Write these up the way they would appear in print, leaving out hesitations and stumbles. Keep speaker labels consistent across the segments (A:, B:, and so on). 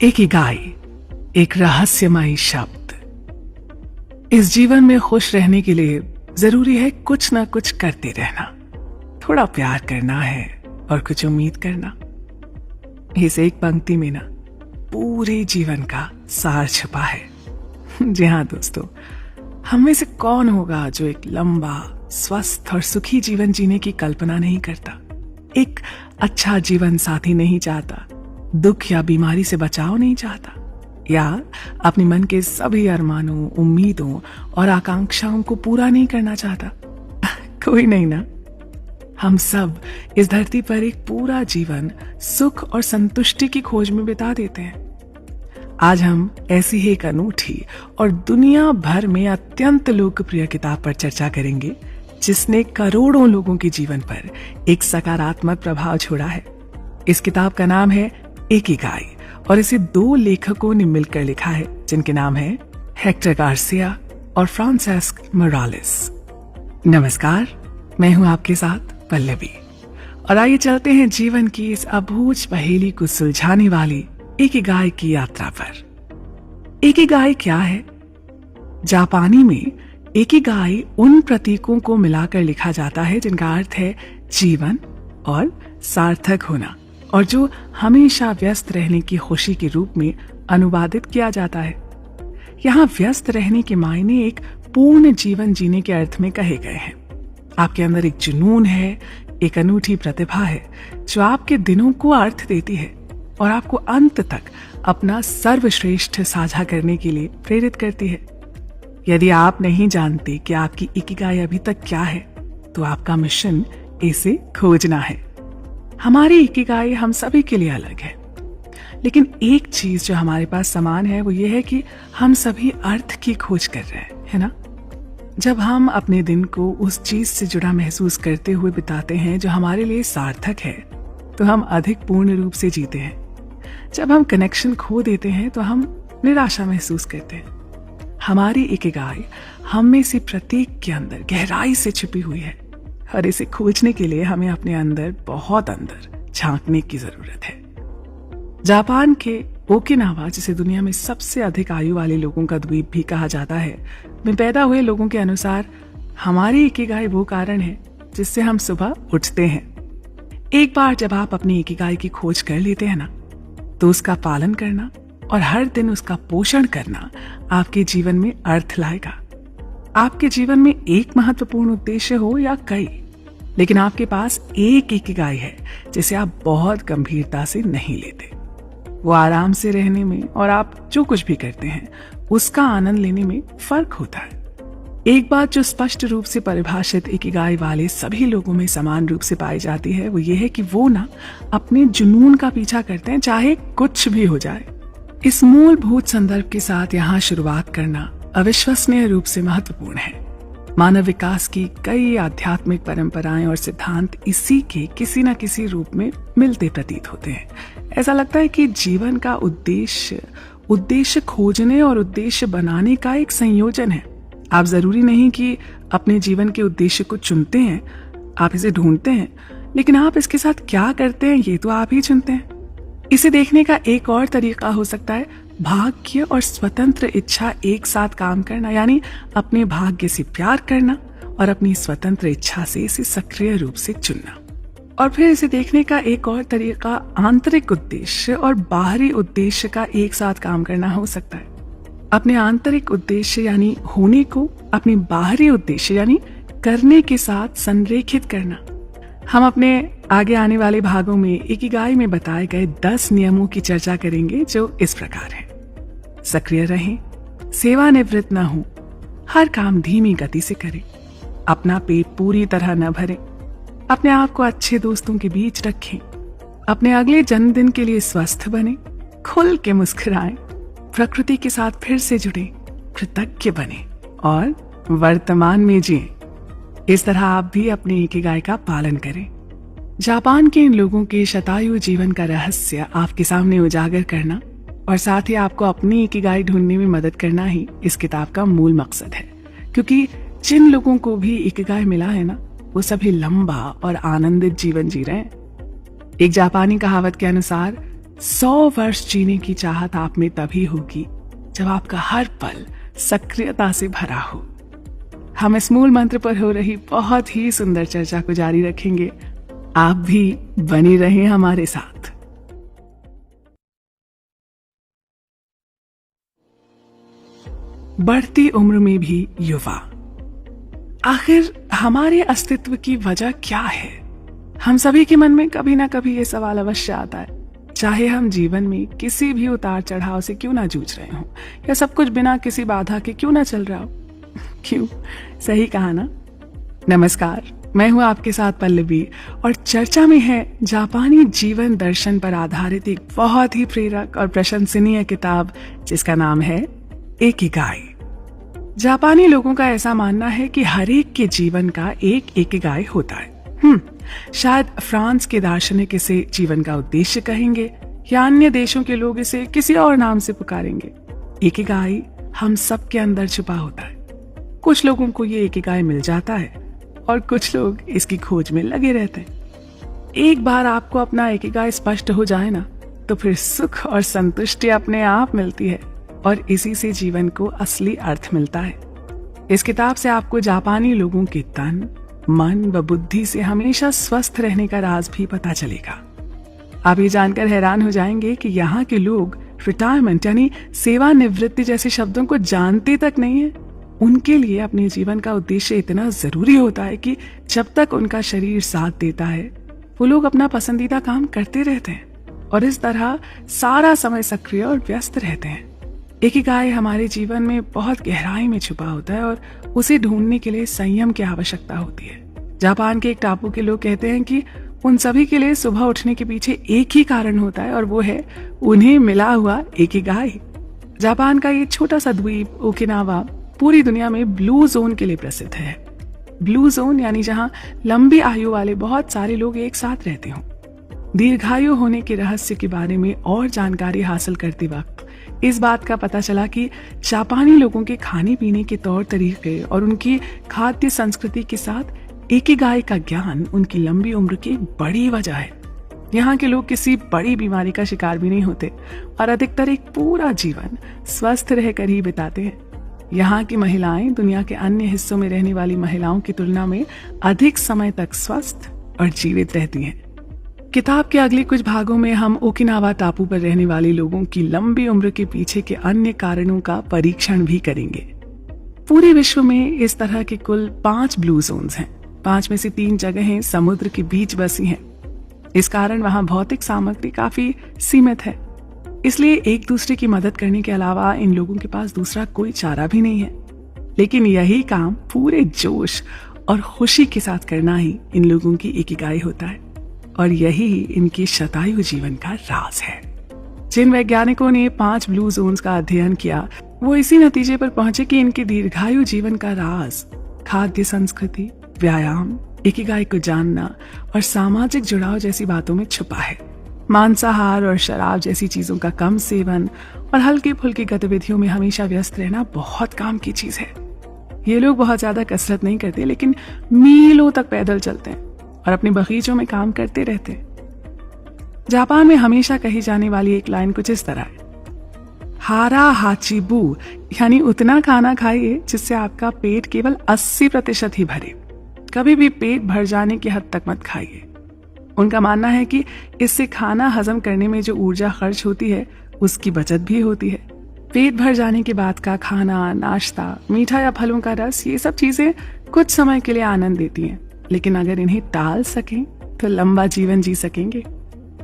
A: Ikigai, एक रहस्यमयी शब्द। इस जीवन में खुश रहने के लिए जरूरी है कुछ ना कुछ करते रहना, थोड़ा प्यार करना है और कुछ उम्मीद करना। इस एक पंक्ति में ना पूरे जीवन का सार छुपा है। जी हाँ दोस्तों, हम में से कौन होगा जो एक लंबा, स्वस्थ और सुखी जीवन जीने की कल्पना नहीं करता, एक अच्छा जीवन साथी नहीं चाहता, दुख या बीमारी से बचाव नहीं चाहता, या अपने मन के सभी अरमानों, उम्मीदों और आकांक्षाओं को पूरा नहीं करना चाहता। कोई नहीं ना। हम सब इस धरती पर एक पूरा जीवन सुख और संतुष्टि की खोज में बिता देते हैं। आज हम ऐसी ही एक अनूठी और दुनिया भर में अत्यंत लोकप्रिय किताब पर चर्चा करेंगे, जिसने करोड़ों लोगों के जीवन पर एक सकारात्मक प्रभाव छोड़ा है। इस किताब का नाम है इकिगाई और इसे 2 लेखकों ने मिलकर लिखा है, जिनके नाम है हेक्टर गार्सिया और फ्रांसेस्क मोरालेस। नमस्कार, मैं हूं आपके साथ पल्लवी, और आइए चलते हैं जीवन की इस अबूझ पहेली को सुलझाने वाली इकिगाई की यात्रा पर। इकिगाई क्या है? जापानी में इकिगाई उन प्रतीकों को मिलाकर लिखा जाता है जिनका अर्थ है जीवन और सार्थक होना, और जो हमेशा व्यस्त रहने की खुशी के रूप में अनुवादित किया जाता है। यहाँ व्यस्त रहने के मायने एक पूर्ण जीवन जीने के अर्थ में कहे गए हैं। आपके अंदर एक जुनून है, एक अनूठी प्रतिभा है जो आपके दिनों को अर्थ देती है और आपको अंत तक अपना सर्वश्रेष्ठ साझा करने के लिए प्रेरित करती है। यदि आप नहीं जानते कि आपकी इकिगाई अभी तक क्या है, तो आपका मिशन इसे खोजना है। हमारी इकिगाई हम सभी के लिए अलग है, लेकिन एक चीज जो हमारे पास समान है वो ये है कि हम सभी अर्थ की खोज कर रहे हैं, है ना? जब हम अपने दिन को उस चीज से जुड़ा महसूस करते हुए बिताते हैं जो हमारे लिए सार्थक है, तो हम अधिक पूर्ण रूप से जीते हैं। जब हम कनेक्शन खो देते हैं तो हम निराशा महसूस करते हैं। हमारी इकिगाई हम में से प्रत्येक के अंदर गहराई से छुपी हुई है, और इसे खोजने के लिए हमें अपने अंदर, बहुत अंदर झांकने की जरूरत है। जापान के ओकिनावा, जिसे दुनिया में सबसे अधिक आयु वाले लोगों का द्वीप भी कहा जाता है, में पैदा हुए लोगों के अनुसार हमारी इकिगाई वो कारण है जिससे हम सुबह उठते हैं। एक बार जब आप अपनी इकिगाई की खोज कर लेते हैं ना, तो उसका पालन करना और हर दिन उसका पोषण करना आपके जीवन में अर्थ लाएगा। आपके जीवन में एक महत्वपूर्ण उद्देश्य हो या कई, लेकिन आपके पास एक इकिगाई है जिसे आप बहुत गंभीरता से नहीं लेते। वो आराम से रहने में और आप जो कुछ भी करते हैं उसका आनंद लेने में फर्क होता है। एक बात जो स्पष्ट रूप से परिभाषित इकिगाई वाले सभी लोगों में समान रूप से पाई जाती है, वो ये है कि वो ना अपने जुनून का पीछा करते हैं, चाहे कुछ भी हो जाए। इस मूलभूत संदर्भ के साथ यहाँ शुरुआत करना अविश्वसनीय रूप से महत्वपूर्ण है। मानव विकास की कई आध्यात्मिक परंपराएं और सिद्धांत इसी के किसी न किसी रूप में मिलते प्रतीत होते हैं। ऐसा लगता है कि जीवन का उद्देश्य खोजने और उद्देश्य बनाने का एक संयोजन है। आप जरूरी नहीं कि अपने जीवन के उद्देश्य को चुनते हैं, आप इसे ढूंढते हैं, लेकिन आप इसके साथ क्या करते हैं ये तो आप ही चुनते हैं। इसे देखने का एक और तरीका हो सकता है भाग्य और स्वतंत्र इच्छा एक साथ काम करना, यानी अपने भाग्य से प्यार करना और अपनी स्वतंत्र इच्छा से इसे सक्रिय रूप से चुनना। और फिर इसे देखने का एक और तरीका आंतरिक उद्देश्य और बाहरी उद्देश्य का एक साथ काम करना हो सकता है। अपने आंतरिक उद्देश्य यानी होने को अपने बाहरी उद्देश्य यानी करने के साथ संरेखित करना। हम अपने आगे आने वाले भागों में इकिगाई में बताए गए 10 नियमों की चर्चा करेंगे, जो इस प्रकार हैं। सक्रिय रहें, सेवानिवृत्त न हो, हर काम धीमी गति से करें, अपना पेट पूरी तरह न भरें, अपने आप को अच्छे दोस्तों के बीच रखें, अपने अगले जन्मदिन के लिए स्वस्थ बने, खुल के मुस्कुराएं, प्रकृति के साथ फिर से जुड़ें, कृतज्ञ बने और वर्तमान में जिएं। इस तरह आप भी अपनी इकिगाई का पालन करें। जापान के इन लोगों के शतायु जीवन का रहस्य आपके सामने उजागर करना और साथ ही आपको अपनी इकिगाई ढूंढने में मदद करना ही इस किताब का मूल मकसद है। क्योंकि जिन लोगों को भी इकिगाई मिला है ना, वो सभी लंबा और आनंदित जीवन जी रहे हैं। एक जापानी कहावत के अनुसार 100 वर्ष जीने की चाहत आप में तभी होगी जब आपका हर पल सक्रियता से भरा हो। हम इस मूल मंत्र पर हो रही बहुत ही सुंदर चर्चा को जारी रखेंगे। आप भी बनी रहें हमारे साथ। बढ़ती उम्र में भी युवा, आखिर हमारे अस्तित्व की वजह क्या है? हम सभी के मन में कभी ना कभी ये सवाल अवश्य आता है, चाहे हम जीवन में किसी भी उतार चढ़ाव से क्यों ना जूझ रहे हों या सब कुछ बिना किसी बाधा के क्यों ना चल रहा हो। क्यों? सही कहा ना। नमस्कार, मैं हूं आपके साथ पल्लवी और चर्चा में है जापानी जीवन दर्शन पर आधारित एक बहुत ही प्रेरक और प्रशंसनीय किताब जिसका नाम है इकिगाई। जापानी लोगों का ऐसा मानना है कि हर एक के जीवन का एक इकिगाई होता है। शायद फ्रांस के दार्शनिक इसे जीवन का उद्देश्य कहेंगे या अन्य देशों के लोग इसे किसी और नाम से पुकारेंगे। इकिगाई हम सब के अंदर छुपा होता है। कुछ लोगों को ये इकिगाई मिल जाता है और कुछ लोग इसकी खोज में लगे रहते हैं। एक बार आपको अपना इकिगाई स्पष्ट हो जाए ना, तो फिर सुख और संतुष्टि अपने आप मिलती है और इसी से जीवन को असली अर्थ मिलता है। इस किताब से आपको जापानी लोगों के तन, मन व बुद्धि से हमेशा स्वस्थ रहने का राज भी पता चलेगा। आप ये जानकर हैरान हो जाएंगे कि यहाँ के लोग रिटायरमेंट यानी सेवानिवृत्ति जैसे शब्दों को जानते तक नहीं है। उनके लिए अपने जीवन का उद्देश्य इतना जरूरी होता है कि जब तक उनका शरीर साथ देता है वो लोग अपना पसंदीदा काम करते रहते हैं और इस तरह सारा समय सक्रिय और व्यस्त रहते हैं। इकिगाई हमारे जीवन में बहुत गहराई में छुपा होता है और उसे ढूंढने के लिए संयम की आवश्यकता होती है। जापान के एक टापू के लोग कहते हैं कि उन सभी के लिए सुबह उठने के पीछे एक ही कारण होता है और वो है उन्हें मिला हुआ इकिगाई। जापान का ये छोटा सा द्वीप ओकिनावा पूरी दुनिया में ब्लू जोन के लिए प्रसिद्ध है। ब्लू जोन यानी जहां लंबी आयु वाले बहुत सारे लोग एक साथ रहते हों। दीर्घायु होने के रहस्य के बारे में और जानकारी हासिल करते वक्त इस बात का पता चला कि जापानी लोगों के खाने पीने के तौर तरीके और उनकी खाद्य संस्कृति के साथ इकिगाई का ज्ञान उनकी लंबी उम्र की बड़ी वजह है। यहाँ के लोग किसी बड़ी बीमारी का शिकार भी नहीं होते और अधिकतर एक पूरा जीवन स्वस्थ रहकर ही बिताते हैं। यहाँ की महिलाएं दुनिया के अन्य हिस्सों में रहने वाली महिलाओं की तुलना में अधिक समय तक स्वस्थ और जीवित रहती हैं। किताब के अगले कुछ भागों में हम ओकिनावा टापू पर रहने वाले लोगों की लंबी उम्र के पीछे के अन्य कारणों का परीक्षण भी करेंगे। पूरे विश्व में इस तरह के कुल 5 ब्लू जोन्स हैं। 5 में से 3 जगहें समुद्र के बीच बसी हैं। इस कारण वहां भौतिक सामग्री काफी सीमित है, इसलिए एक दूसरे की मदद करने के अलावा इन लोगों के पास दूसरा कोई चारा भी नहीं है। लेकिन यही काम पूरे जोश और खुशी के साथ करना ही इन लोगों की इकिगाई होता है और यही इनके शतायु जीवन का राज है। जिन वैज्ञानिकों ने 5 ब्लू जोन्स का अध्ययन किया वो इसी नतीजे पर पहुंचे कि इनके दीर्घायु जीवन का राज खाद्य संस्कृति, व्यायाम, इकिगाई को जानना और सामाजिक जुड़ाव जैसी बातों में छुपा है। मांसाहार और शराब जैसी चीजों का कम सेवन और हल्की फुल्की गतिविधियों में हमेशा व्यस्त रहना बहुत काम की चीज है। ये लोग बहुत ज्यादा कसरत नहीं करते, लेकिन मीलों तक पैदल चलते हैं और अपने बगीचों में काम करते रहते हैं। जापान में हमेशा कही जाने वाली एक लाइन कुछ इस तरह है, हारा हाचिबू, यानी उतना खाना खाइए जिससे आपका पेट केवल 80% ही भरे। कभी भी पेट भर जाने की हद तक मत खाइए। उनका मानना है कि इससे खाना हजम करने में जो ऊर्जा खर्च होती है उसकी बचत भी होती है। पेट भर जाने के बाद का खाना, नाश्ता, मीठा या फलों का रस, ये सब चीजें कुछ समय के लिए आनंद देती हैं, लेकिन अगर इन्हें टाल सकें तो लंबा जीवन जी सकेंगे।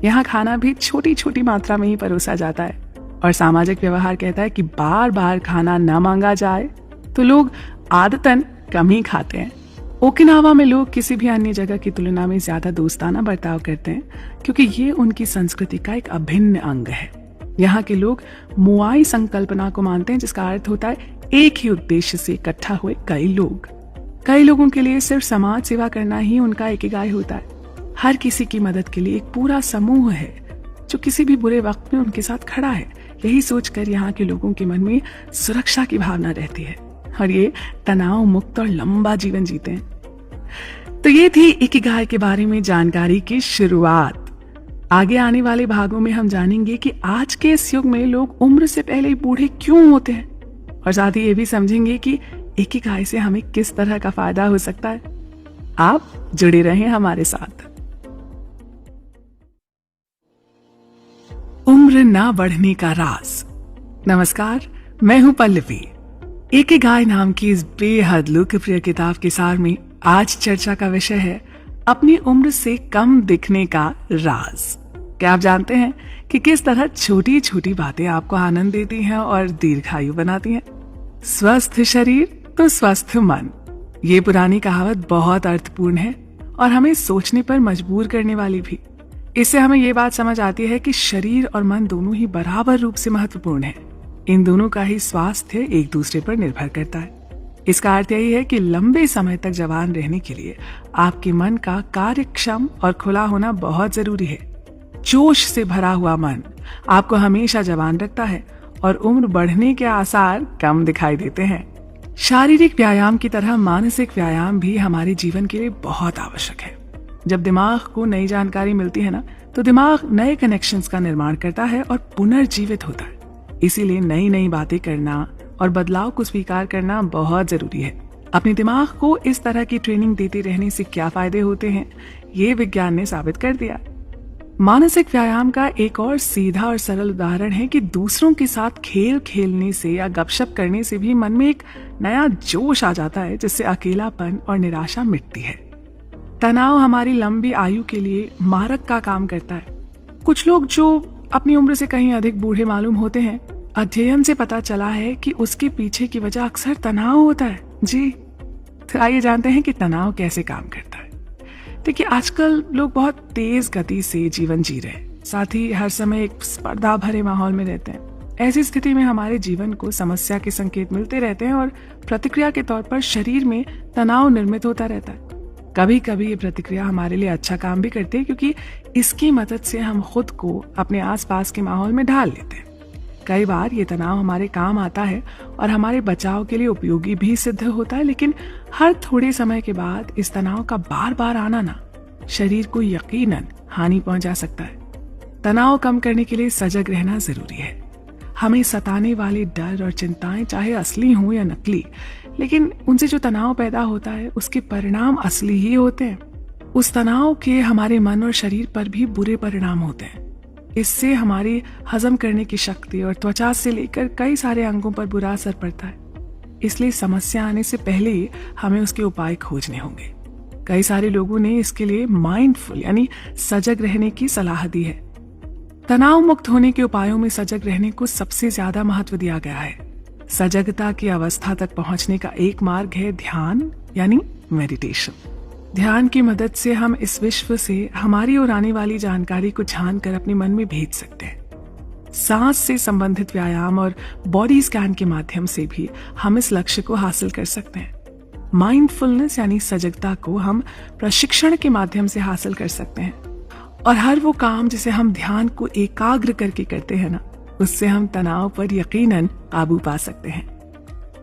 A: यहाँ खाना भी छोटी छोटी मात्रा में ही परोसा जाता है और सामाजिक व्यवहार कहता है कि बार बार खाना न मांगा जाए तो लोग आदतन कम ही खाते हैं। ओकिनावा में लोग किसी भी अन्य जगह की तुलना में ज्यादा दोस्ताना बर्ताव करते हैं क्योंकि ये उनकी संस्कृति का एक अभिन्न अंग है। यहाँ के लोग मुआई संकल्पना को मानते हैं, जिसका अर्थ होता है एक ही उद्देश्य से इकट्ठा हुए कई लोग। कई लोगों के लिए सिर्फ समाज सेवा करना ही उनका इकिगाई होता है। हर किसी की मदद के लिए एक पूरा समूह है जो किसी भी बुरे वक्त में उनके साथ खड़ा है। यही सोचकर यहाँ के लोगों के मन में सुरक्षा की भावना रहती है और ये तनाव मुक्त और लंबा जीवन जीते हैं। तो ये थी इकिगाई के बारे में जानकारी की शुरुआत। आगे आने वाले भागों में हम जानेंगे कि आज के इस युग में लोग उम्र से पहले ही बूढ़े क्यों होते हैं, और साथ ही ये भी समझेंगे कि एक ही गाय से हमें किस तरह का फायदा हो सकता है। आप जुड़े रहें हमारे साथ। उम्र ना बढ़ने का राज। नमस्कार, मैं हूं पल्लवी। एक ही गाय नाम की इस बेहद लोकप्रिय किताब के सार में आज चर्चा का विषय है अपनी उम्र से कम दिखने का राज। क्या आप जानते हैं कि किस तरह छोटी छोटी बातें आपको आनंद देती हैं और दीर्घायु बनाती हैं? स्वस्थ शरीर तो स्वस्थ मन, ये पुरानी कहावत बहुत अर्थपूर्ण है और हमें सोचने पर मजबूर करने वाली भी। इससे हमें ये बात समझ आती है कि शरीर और मन दोनों ही बराबर रूप से महत्वपूर्ण है। इन दोनों का ही स्वास्थ्य एक दूसरे पर निर्भर करता है। इसका अर्थ यही है कि लंबे समय तक जवान रहने के लिए आपके मन का कार्यक्षम और खुला होना बहुत जरूरी है। जोश से भरा हुआ मन आपको हमेशा जवान रखता है और उम्र बढ़ने के आसार कम दिखाई देते हैं। शारीरिक व्यायाम की तरह मानसिक व्यायाम भी हमारे जीवन के लिए बहुत आवश्यक है। जब दिमाग को नई जानकारी मिलती है ना, तो दिमाग नए कनेक्शंस का निर्माण करता है और पुनर्जीवित होता है। इसीलिए नई नई बातें करना और बदलाव को स्वीकार करना बहुत जरूरी है। अपने दिमाग को इस तरह की ट्रेनिंग देते रहने से क्या फायदे होते हैं, ये विज्ञान ने साबित कर दिया। मानसिक व्यायाम का एक और सीधा और सरल उदाहरण है कि दूसरों के साथ खेल खेलने से या गपशप करने से भी मन में एक नया जोश आ जाता है, जिससे अकेलापन और निराशा मिटती है। तनाव हमारी लंबी आयु के लिए मारक का काम करता है। कुछ लोग जो अपनी उम्र से कहीं अधिक बूढ़े मालूम होते हैं, अध्ययन से पता चला है कि उसके पीछे की वजह अक्सर तनाव होता है। जी, तो आइए जानते हैं कि तनाव कैसे काम करता है। देखिए, आजकल लोग बहुत तेज गति से जीवन जी रहे हैं, साथ ही हर समय एक स्पर्धा भरे माहौल में रहते हैं। ऐसी स्थिति में हमारे जीवन को समस्या के संकेत मिलते रहते हैं और प्रतिक्रिया के तौर पर शरीर में तनाव निर्मित होता रहता है। कभी कभी ये प्रतिक्रिया हमारे लिए अच्छा काम भी करती है, क्योंकि इसकी मदद से हम खुद को अपने आसपास के माहौल में ढाल लेते हैं। कई बार ये तनाव हमारे काम आता है और हमारे बचाव के लिए उपयोगी भी सिद्ध होता है, लेकिन हर थोड़े समय के बाद इस तनाव का बार बार आना ना शरीर को यकीनन हानि पहुंचा सकता है। तनाव कम करने के लिए सजग रहना जरूरी है। हमें सताने वाले डर और चिंताएं चाहे असली हो या नकली, लेकिन उनसे जो तनाव पैदा होता है उसके परिणाम असली ही होते हैं। उस तनाव के हमारे मन और शरीर पर भी बुरे परिणाम होते हैं। इससे हमारी हजम करने की शक्ति और त्वचा से लेकर कई सारे अंगों पर बुरा असर पड़ता है। इसलिए समस्या आने से पहले ही हमें उसके उपाय खोजने होंगे। कई सारे लोगों ने इसके लिए माइंडफुल यानी सजग रहने की सलाह दी है। तनाव मुक्त होने के उपायों में सजग रहने को सबसे ज्यादा महत्व दिया गया है। सजगता की अवस्था तक पहुंचने का एक मार्ग है ध्यान यानी मेडिटेशन। ध्यान की मदद से हम इस विश्व से हमारी और आने वाली जानकारी को झान कर अपने मन में भेज सकते हैं। सांस से संबंधित व्यायाम और बॉडी स्कैन के माध्यम से भी हम इस लक्ष्य को हासिल कर सकते हैं। माइंडफुलनेस यानी सजगता को हम प्रशिक्षण के माध्यम से हासिल कर सकते हैं, और हर वो काम जिसे हम ध्यान को एकाग्र करके करते हैं ना, उससे हम तनाव पर यकीनन काबू पा सकते हैं।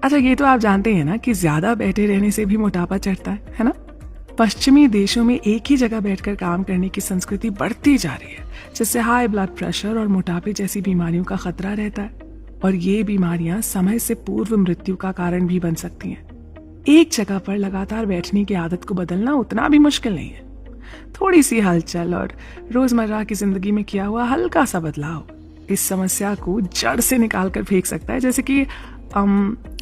A: अच्छा, ये तो आप जानते हैं ना कि ज्यादा बैठे रहने से भी मोटापा चढ़ता है ना। पश्चिमी देशों में एक ही जगह बैठकर काम करने की संस्कृति बढ़ती जा रही है, जिससे हाई ब्लड प्रेशर और मोटापे जैसी बीमारियों का खतरा रहता है, और ये बीमारियां समय से पूर्व मृत्यु का कारण भी बन सकती हैं। एक जगह पर लगातार बैठने की आदत को बदलना उतना भी मुश्किल नहीं है। थोड़ी सी हलचल और रोजमर्रा की जिंदगी में किया हुआ हल्का सा बदलाव इस समस्या को जड़ से निकाल कर फेंक सकता है। जैसे कि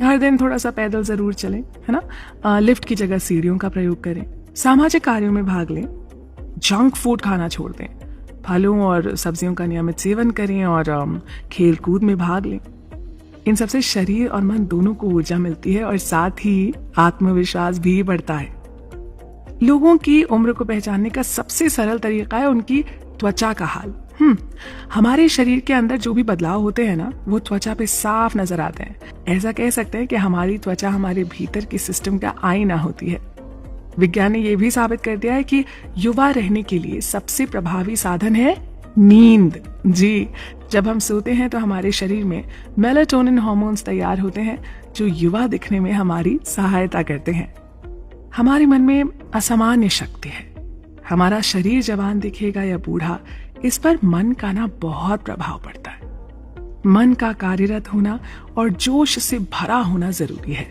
A: हर दिन थोड़ा सा पैदल जरूर चलें, है ना, लिफ्ट की जगह सीढ़ियों का प्रयोग करें, सामाजिक कार्यों में भाग लें, जंक फूड खाना छोड़ दें, फलों और सब्जियों का नियमित सेवन करें और खेल कूद में भाग लें। इन सबसे शरीर और मन दोनों को ऊर्जा मिलती है और साथ ही आत्मविश्वास भी बढ़ता है। लोगों की उम्र को पहचानने का सबसे सरल तरीका है उनकी त्वचा का हाल। हमारे शरीर के अंदर जो भी बदलाव होते हैं ना, वो त्वचा पे साफ नजर आते हैं। ऐसा कह सकते हैं कि हमारी त्वचा हमारे भीतर के सिस्टम का आईना होती है। विज्ञान ने यह भी साबित कर दिया है कि युवा रहने के लिए सबसे प्रभावी साधन है नींद। जी, जब हम सोते हैं तो हमारे शरीर में मेलाटोनिन हार्मोन्स तैयार होते हैं, जो युवा दिखने में हमारी सहायता करते हैं। हमारे मन में असामान्य शक्ति है। हमारा शरीर जवान दिखेगा या बूढ़ा, इस पर मन का ना बहुत प्रभाव पड़ता है। मन का कार्यरत होना और जोश से भरा होना जरूरी है।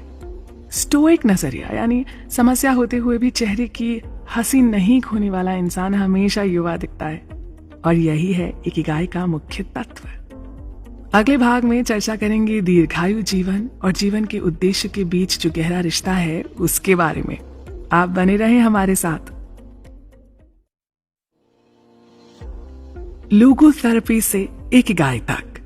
A: स्टोइक नजरिया यानी समस्या होते हुए भी चेहरे की हंसी नहीं खोने वाला इंसान हमेशा युवा दिखता है, और यही है इकिगाई का मुख्य तत्व। अगले भाग में चर्चा करेंगे दीर्घायु जीवन और जीवन के उद्देश्य के बीच जो गहरा रिश्ता है उसके बारे में। आप बने रहें हमारे साथ। लोगोथेरेपी से इकिगाई तक।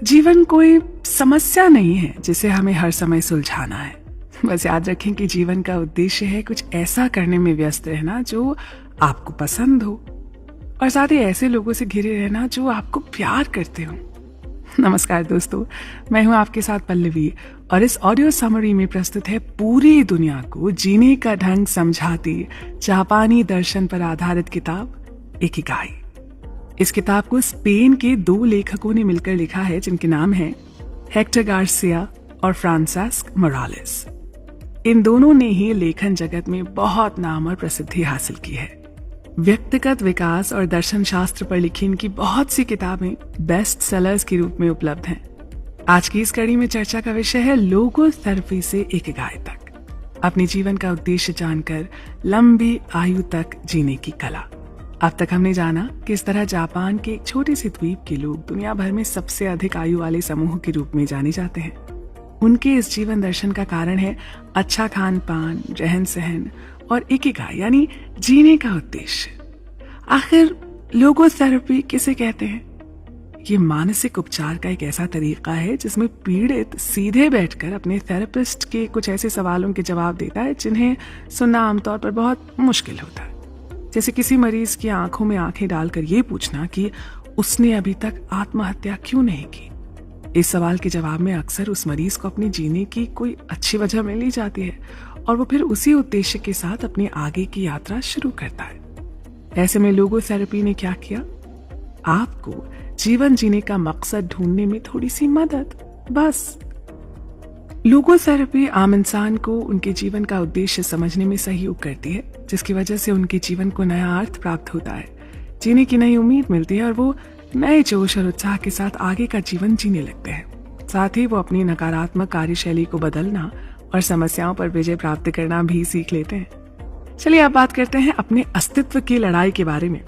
A: जीवन कोई समस्या नहीं है जिसे हमें हर समय सुलझाना है। बस याद रखें कि जीवन का उद्देश्य है कुछ ऐसा करने में व्यस्त रहना जो आपको पसंद हो, और साथ ही ऐसे लोगों से घिरे रहना जो आपको प्यार करते हो। नमस्कार दोस्तों, मैं हूं आपके साथ पल्लवी, और इस ऑडियो समरी में प्रस्तुत है पूरी दुनिया को जीने का ढंग समझाती जापानी दर्शन पर आधारित किताब इकिगाई। इस किताब को स्पेन के 2 लेखकों ने मिलकर लिखा है, जिनके नाम हैं हेक्टर गार्सिया और फ्रांसेस्क मोरालेस। इन दोनों ने ही लेखन जगत में बहुत नाम और प्रसिद्धि हासिल की है। व्यक्तिगत विकास और दर्शन शास्त्र पर लिखी इनकी बहुत सी किताबें बेस्ट सेलर्स के रूप में उपलब्ध हैं। आज की इस कड़ी में चर्चा का विषय है लोगोथेरेपी से इकिगाई तक। अपने जीवन का उद्देश्य जानकर लंबी आयु तक जीने की कला। अब तक हमने जाना किस तरह जापान के एक छोटे से द्वीप के लोग दुनिया भर में सबसे अधिक आयु वाले समूह के रूप में जाने जाते हैं। उनके इस जीवन दर्शन का कारण है अच्छा खान पान, रहन सहन और इकिगाई यानी जीने का उद्देश्य। आखिर लोगोथेरेपी किसे कहते हैं? ये मानसिक उपचार का एक ऐसा तरीका है जिसमें पीड़ित सीधे बैठकर अपने थेरेपिस्ट के कुछ ऐसे सवालों के जवाब देता है जिन्हें सुनना आमतौर पर बहुत मुश्किल होता है। जैसे किसी मरीज की आंखों में आंखें डालकर ये पूछना कि उसने अभी तक आत्महत्या क्यों नहीं की। इस सवाल के जवाब में अक्सर उस मरीज को अपने जीने की कोई अच्छी वजह मिल ही जाती है, और वो फिर उसी उद्देश्य के साथ अपनी आगे की यात्रा शुरू करता है। ऐसे में लोगोथेरेपी ने क्या किया? आपको जीवन जीने का मकसद ढूंढने में थोड़ी सी मदद, बस। लोगोथेरेपी आम इंसान को उनके जीवन का उद्देश्य समझने में सहयोग करती है, जिसकी वजह से उनके जीवन को नया अर्थ प्राप्त होता है, जीने की नई उम्मीद मिलती है, और वो नए जोश और उत्साह के साथ आगे का जीवन जीने लगते हैं। साथ ही वो अपनी नकारात्मक कार्यशैली को बदलना और समस्याओं पर विजय प्राप्त करना भी सीख लेते हैं। चलिए अब बात करते हैं अपने अस्तित्व की लड़ाई के बारे में।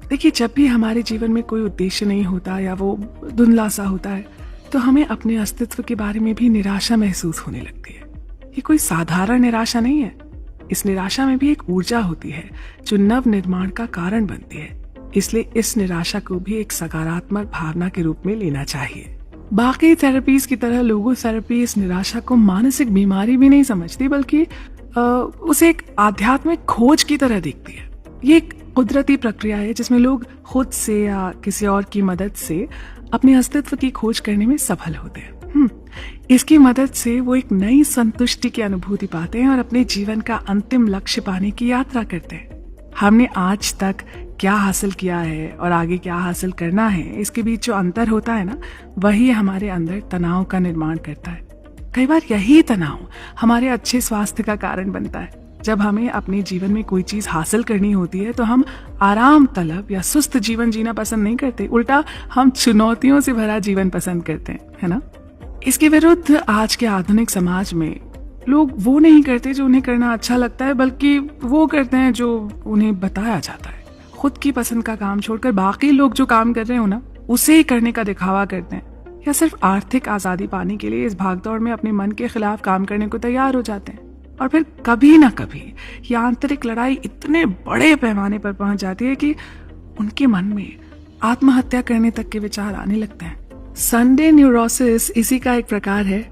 A: देखिए, जब भी हमारे जीवन में कोई उद्देश्य नहीं होता या वो धुंधला सा होता है, तो हमें अपने अस्तित्व के बारे में भी निराशा महसूस होने लगती है। ये कोई साधारण निराशा नहीं है। इस निराशा में भी एक ऊर्जा होती है जो नव निर्माण का कारण बनती है। इसलिए इस निराशा को भी एक सकारात्मक भावना के रूप में लेना चाहिए। बाकी थेरेपीज की तरह लोगोथेरेपी इस निराशा को मानसिक बीमारी भी नहीं समझती, बल्कि उसे एक आध्यात्मिक खोज की तरह देखती है। ये एक कुदरती प्रक्रिया है जिसमें लोग खुद से या किसी और की मदद से अपने अस्तित्व की खोज करने में सफल होते हैं। इसकी मदद से वो एक नई संतुष्टि की अनुभूति पाते हैं और अपने जीवन का अंतिम लक्ष्य पाने की यात्रा करते हैं। हमने आज तक क्या हासिल किया है और आगे क्या हासिल करना है, इसके बीच जो अंतर होता है ना, वही हमारे अंदर तनाव का निर्माण करता है। कई बार यही तनाव हमारे अच्छे स्वास्थ्य का कारण बनता है। जब हमें अपने जीवन में कोई चीज हासिल करनी होती है तो हम आराम तलब या सुस्त जीवन जीना पसंद नहीं करते, उल्टा हम चुनौतियों से भरा जीवन पसंद करते हैं, है ना? इसके विरुद्ध आज के आधुनिक समाज में लोग वो नहीं करते जो उन्हें करना अच्छा लगता है, बल्कि वो करते हैं जो उन्हें बताया जाता है। खुद की पसंद का काम छोड़कर बाकी लोग जो काम कर रहे हो ना, उसे ही करने का दिखावा करते हैं, या सिर्फ आर्थिक आजादी पाने के लिए इस भागदौड़ में अपने मन के खिलाफ काम करने को तैयार हो जाते हैं। और फिर कभी ना कभी ये आंतरिक लड़ाई इतने बड़े पैमाने पर पहुंच जाती है कि उनके मन में आत्महत्या करने तक के विचार आने लगते हैं। संडे न्यूरोसिस इसी का एक प्रकार है।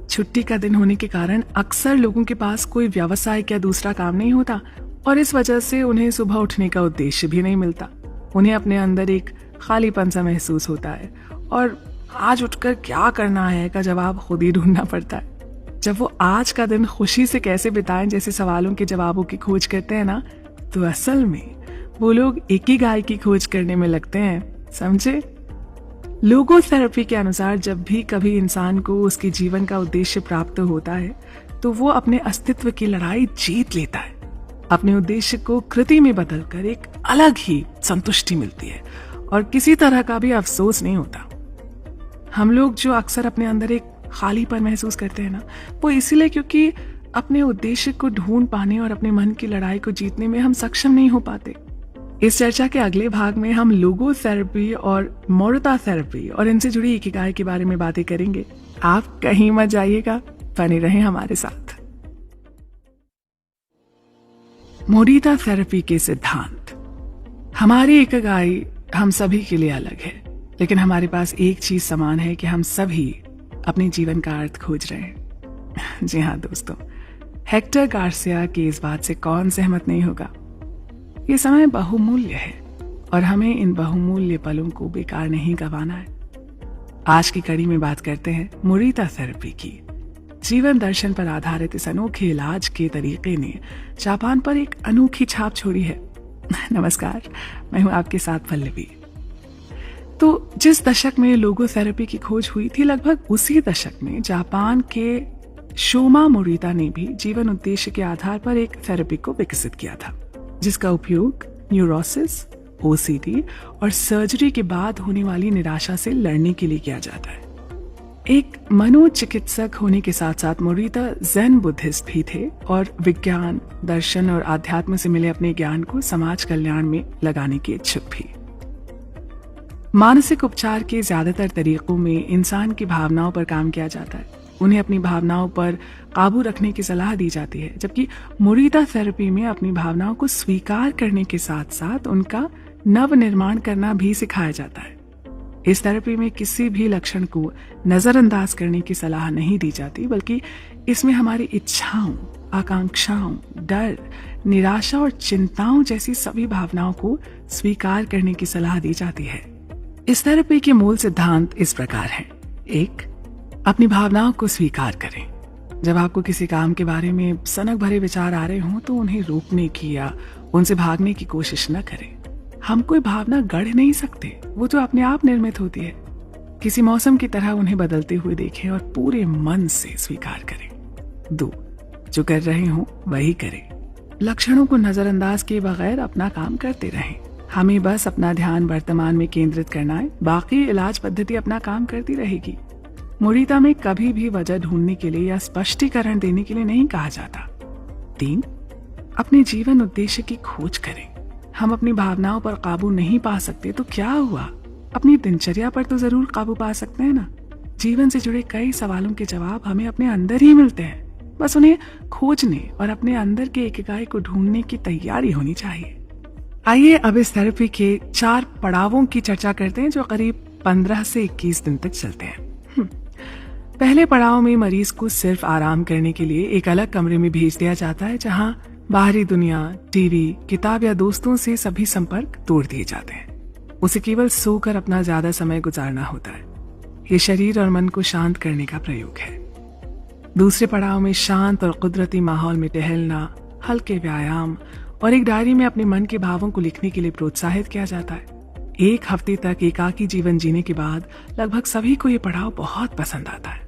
A: छुट्टी का दिन होने के कारण अक्सर लोगों के पास कोई व्यवसाय या दूसरा काम नहीं होता, और इस वजह से उन्हें सुबह उठने का उद्देश्य भी नहीं मिलता। उन्हें अपने अंदर एक खालीपन सा महसूस होता है, और आज उठकर क्या करना है का जवाब खुद ही ढूंढना पड़ता है। जब वो आज का दिन खुशी से कैसे बिताएं जैसे सवालों के जवाबों की खोज करते हैं ना, तो असल में वो लोग इकिगाई की खोज करने में लगते हैं, समझे? लोगोथेरेपी के अनुसार जब भी कभी इंसान को उसके जीवन का उद्देश्य प्राप्त होता है, तो वो अपने अस्तित्व की लड़ाई जीत लेता है। अपने उद्देश्य को कृति में बदलकर एक अलग ही संतुष्टि मिलती है, और किसी तरह का भी अफसोस नहीं होता। हम लोग जो अक्सर अपने अंदर एक खालीपन महसूस करते हैं ना, वो इसीलिए क्योंकि अपने उद्देश्य को ढूंढ पाने और अपने मन की लड़ाई को जीतने में हम सक्षम नहीं हो पाते। इस चर्चा के अगले भाग में हम लोगो थेरेपी और मोरिता थेरेपी और इनसे जुड़ी इकिगाई के बारे में बातें करेंगे। आप कहीं मत जाइएगा, बने रहें हमारे साथ। मोरिता थेरेपी के सिद्धांत। हमारी इकिगाई हम सभी के लिए अलग है, लेकिन हमारे पास एक चीज समान है कि हम सभी अपने जीवन का अर्थ खोज रहे हैं। जी हाँ दोस्तों, हेक्टर गार्सिया की इस बात से कौन सहमत नहीं होगा। ये समय बहुमूल्य है और हमें इन बहुमूल्य पलों को बेकार नहीं गंवाना है। आज की कड़ी में बात करते हैं मोरिता थेरेपी की। जीवन दर्शन पर आधारित इस अनोखे इलाज के तरीके ने जापान पर एक अनोखी छाप छोड़ी है। नमस्कार, मैं हूं आपके साथ पल्लवी। तो जिस दशक में लोगो थेरेपी की खोज हुई थी, लगभग उसी दशक में जापान के शोमा मोरिता ने भी जीवन उद्देश्य के आधार पर एक थेरेपी को विकसित किया था, जिसका उपयोग न्यूरोसिस, ओसीडी और सर्जरी के बाद होने वाली निराशा से लड़ने के लिए किया जाता है। एक मनोचिकित्सक होने के साथ साथ मोरिता ज़ेन बुद्धिस्ट भी थे और विज्ञान, दर्शन और आध्यात्म से मिले अपने ज्ञान को समाज कल्याण में लगाने के इच्छुक भी। मानसिक उपचार के ज्यादातर तरीकों में इंसान की भावनाओं पर काम किया जाता है। उन्हें अपनी भावनाओं पर काबू रखने की सलाह दी जाती है, जबकि मोरिता थेरेपी में अपनी भावनाओं को स्वीकार करने के साथ साथ उनका नव निर्माण करना भी सिखाया जाता है। इस थेरेपी में किसी भी लक्षण को नजरअंदाज करने की सलाह नहीं दी जाती, बल्कि इसमें हमारी इच्छाओं, आकांक्षाओं, डर, निराशा और चिंताओं जैसी सभी भावनाओं को स्वीकार करने की सलाह दी जाती है। इस थेरेपी के मूल सिद्धांत इस प्रकार हैं। 1. अपनी भावनाओं को स्वीकार करें। जब आपको किसी काम के बारे में सनक भरे विचार आ रहे हों तो उन्हें रोकने की या उनसे भागने की कोशिश न करें। हम कोई भावना गढ़ नहीं सकते, वो तो अपने आप निर्मित होती है। किसी मौसम की तरह उन्हें बदलते हुए देखें और पूरे मन से स्वीकार करें। 2. जो कर रहे हों वही करें। लक्षणों को नजरअंदाज किए बगैर अपना काम करते रहें। हमें बस अपना ध्यान वर्तमान में केंद्रित करना है, बाकी इलाज पद्धति अपना काम करती रहेगी। मोरिता में कभी भी वजह ढूंढने के लिए या स्पष्टीकरण देने के लिए नहीं कहा जाता। 3. अपने जीवन उद्देश्य की खोज करें। हम अपनी भावनाओं पर काबू नहीं पा सकते तो क्या हुआ, अपनी दिनचर्या पर तो जरूर काबू पा सकते हैं ना। जीवन से जुड़े कई सवालों के जवाब हमें अपने अंदर ही मिलते हैं, बस उन्हें खोजने और अपने अंदर के इकिगाई को ढूंढने की तैयारी होनी चाहिए। आइए अब इस थेरेपी के 4 पड़ावों की चर्चा करते हैं, जो करीब 15 से 21 दिन तक चलते हैं। पहले पड़ाव में मरीज को सिर्फ आराम करने के लिए एक अलग कमरे में भेज दिया जाता है, जहां बाहरी दुनिया, टीवी, किताब या दोस्तों से सभी संपर्क तोड़ दिए जाते हैं। उसे केवल सोकर अपना ज्यादा समय गुजारना होता है। ये शरीर और मन को शांत करने का प्रयोग है। दूसरे पड़ाव में शांत और कुदरती माहौल में टहलना, हल्के व्यायाम और एक डायरी में अपने मन के भावों को लिखने के लिए प्रोत्साहित किया जाता है। 1 हफ्ते तक एकाकी जीवन जीने के बाद लगभग सभी को ये पड़ाव बहुत पसंद आता है।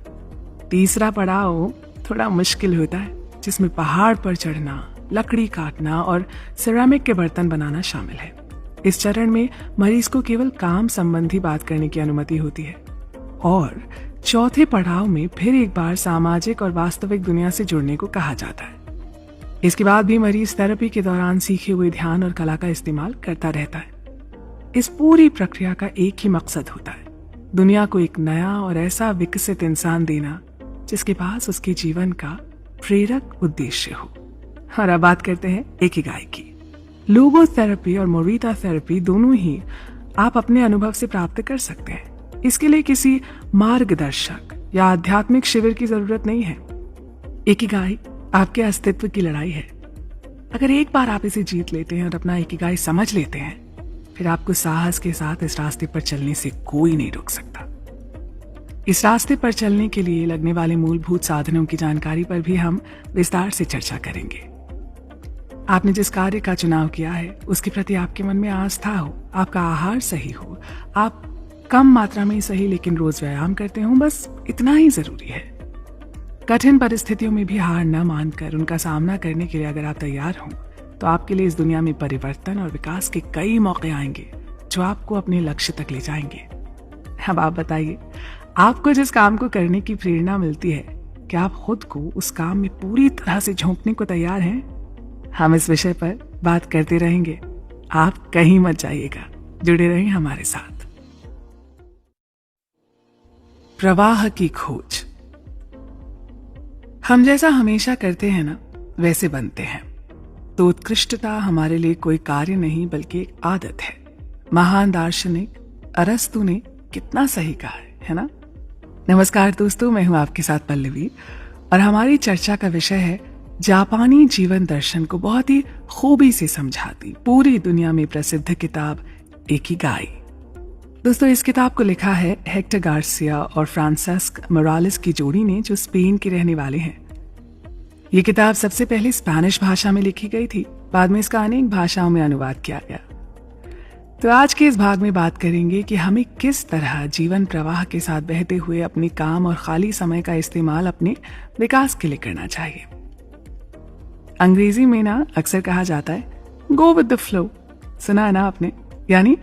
A: तीसरा पड़ाव थोड़ा मुश्किल होता है, जिसमें पहाड़ पर चढ़ना, लकड़ी काटना और सिरेमिक के बर्तन बनाना शामिल है। इस चरण में मरीज को केवल काम संबंधी बात करने की अनुमति होती है। और चौथे पड़ाव में फिर एक बार सामाजिक और वास्तविक दुनिया से जुड़ने को कहा जाता है। इसके बाद भी मरीज थेरेपी के दौरान सीखे हुए ध्यान और कला का इस्तेमाल करता रहता है। इस पूरी प्रक्रिया का एक ही मकसद होता है, दुनिया को एक नया और ऐसा विकसित इंसान देना जिसके पास उसके जीवन का प्रेरक उद्देश्य हो। और अब बात करते हैं इकिगाई की। लोगो थेरेपी और मोरिता थेरेपी दोनों ही आप अपने अनुभव से प्राप्त कर सकते हैं। इसके लिए किसी मार्गदर्शक या आध्यात्मिक शिविर की जरूरत नहीं है। इकिगाई आपके अस्तित्व की लड़ाई है। अगर एक बार आप इसे जीत लेते हैं और अपना इकिगाई समझ लेते हैं, फिर आपको साहस के साथ इस रास्ते पर चलने से कोई नहीं रोक सकता। इस रास्ते पर चलने के लिए लगने वाले मूलभूत साधनों की जानकारी पर भी हम विस्तार से चर्चा करेंगे। आपने जिस कार्य का चुनाव किया है उसके प्रति आपके मन में आस्था हो, आपका आहार सही हो, आप कम मात्रा में सही लेकिन रोज व्यायाम करते हो, बस इतना ही जरूरी है। कठिन परिस्थितियों में भी हार न मानकर उनका सामना करने के लिए अगर आप तैयार हो तो आपके लिए इस दुनिया में परिवर्तन और विकास के कई मौके आएंगे, जो आपको अपने लक्ष्य तक ले जाएंगे। अब आप बताइए, आपको जिस काम को करने की प्रेरणा मिलती है, क्या आप खुद को उस काम में पूरी तरह से झोंकने को तैयार हैं? हम इस विषय पर बात करते रहेंगे। आप कहीं मत जाइएगा, जुड़े रहें हमारे साथ। प्रवाह की खोज। हम जैसा हमेशा करते हैं ना, वैसे बनते हैं। तो उत्कृष्टता हमारे लिए कोई कार्य नहीं बल्कि एक आदत है। महान दार्शनिक अरस्तु ने कितना सही कहा है ना? नमस्कार दोस्तों, मैं हूं आपके साथ पल्लवी और हमारी चर्चा का विषय है जापानी जीवन दर्शन को बहुत ही खूबी से समझाती पूरी दुनिया में प्रसिद्ध किताब इकिगाई। दोस्तों, इस किताब को लिखा है हेक्टर गार्सिया और फ्रांसिस्क मोरालेस की जोड़ी ने, जो स्पेन के रहने वाले हैं। ये किताब सबसे पहले स्पेनिश भाषा में लिखी गई थी, बाद में इसका अनेक भाषाओं में अनुवाद किया गया। तो आज के इस भाग में बात करेंगे कि हमें किस तरह जीवन प्रवाह के साथ बहते हुए अपने काम और खाली समय का इस्तेमाल अपने विकास के लिए करना चाहिए। अंग्रेजी में ना अक्सर कहा जाता है गो विद द फ्लो, सुना है ना आपने? यानी